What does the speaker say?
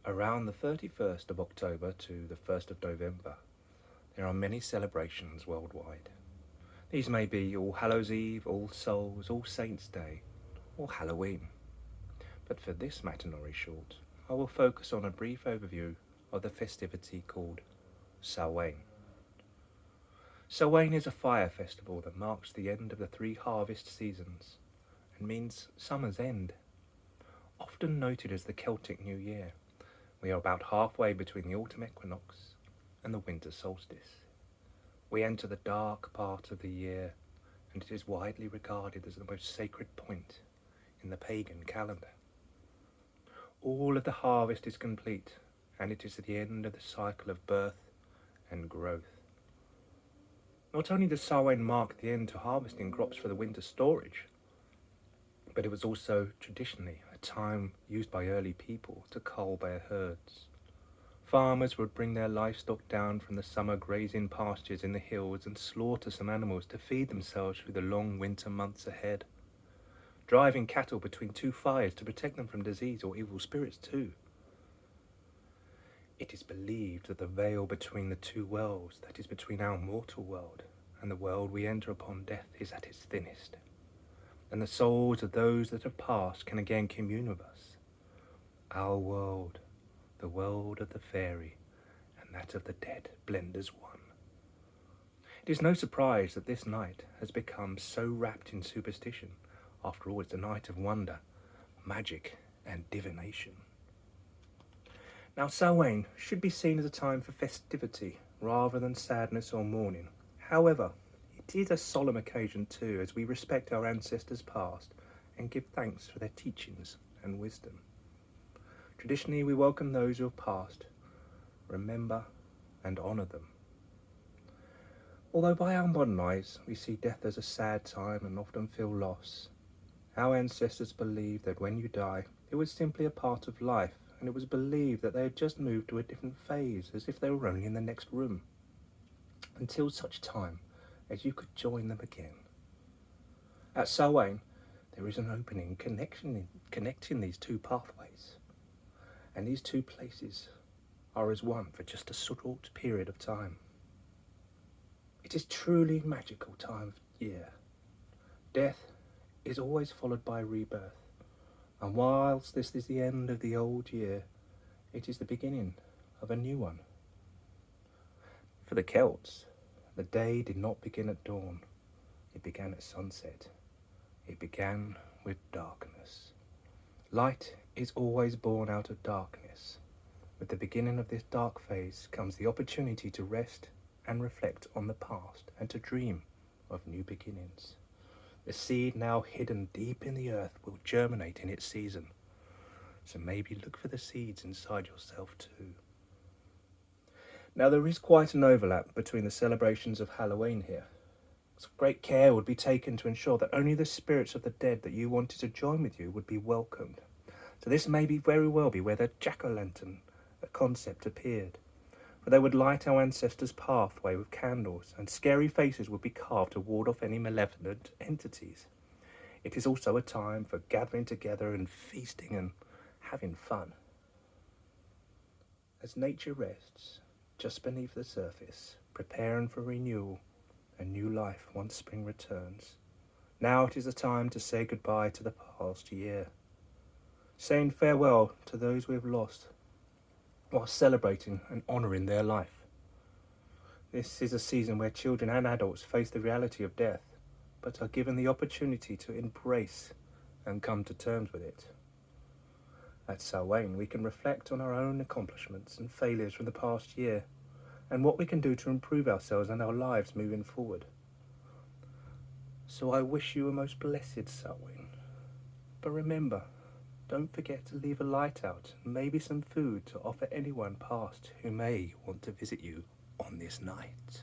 Around the 31st of October to the 1st of November, there are many celebrations worldwide. These may be All Hallows Eve, All Souls, All Saints' Day, or Halloween. But for this Mattanory short, I will focus on a brief overview of the festivity called Samhain. Samhain is a fire festival that marks the end of the 3 harvest seasons and means summer's end. Often noted as the Celtic New Year, we are about halfway between the autumn equinox and the winter solstice. We enter the dark part of the year, and it is widely regarded as the most sacred point in the pagan calendar. All of the harvest is complete, and it is the end of the cycle of birth and growth. Not only does Samhain mark the end to harvesting crops for the winter storage, but it was also traditionally a time used by early people to cull their herds. Farmers would bring their livestock down from the summer grazing pastures in the hills and slaughter some animals to feed themselves through the long winter months ahead, driving cattle between 2 fires to protect them from disease or evil spirits too. It is believed that the veil between the 2 worlds, that is between our mortal world and the world we enter upon death, is at its thinnest, and the souls of those that have passed can again commune with us. Our world, the world of the fairy, and that of the dead blend as one. It is no surprise that this night has become so wrapped in superstition. After all, it's a night of wonder, magic, and divination. Now, Samhain should be seen as a time for festivity rather than sadness or mourning. However, it is a solemn occasion too, as we respect our ancestors past and give thanks for their teachings and wisdom. Traditionally, we welcome those who have passed, remember and honour them. Although by our modern eyes we see death as a sad time and often feel loss, our ancestors believed that when you die, it was simply a part of life, and it was believed that they had just moved to a different phase, as if they were only in the next room, until such time as you could join them again. At Samhain, there is an opening connecting these 2 pathways, and these 2 places are as one for just a short period of time. It is truly a magical time of year. Death is always followed by rebirth, and whilst this is the end of the old year, it is the beginning of a new one. For the Celts, the day did not begin at dawn, it began at sunset. It began with darkness. Light is always born out of darkness. With the beginning of this dark phase comes the opportunity to rest and reflect on the past and to dream of new beginnings. The seed now hidden deep in the earth will germinate in its season, so maybe look for the seeds inside yourself too. Now, there is quite an overlap between the celebrations of Halloween here. So great care would be taken to ensure that only the spirits of the dead that you wanted to join with you would be welcomed. So this may very well be where the jack-o'-lantern concept appeared, for they would light our ancestors' pathway with candles, and scary faces would be carved to ward off any malevolent entities. It is also a time for gathering together and feasting and having fun. As nature rests just beneath the surface, preparing for renewal and new life once spring returns, now it is a time to say goodbye to the past year, saying farewell to those we have lost, while celebrating and honouring their life. This is a season where children and adults face the reality of death, but are given the opportunity to embrace and come to terms with it. At Samhain, we can reflect on our own accomplishments and failures from the past year, and what we can do to improve ourselves and our lives moving forward. So I wish you a most blessed Samhain. But remember, don't forget to leave a light out and maybe some food to offer anyone past who may want to visit you on this night.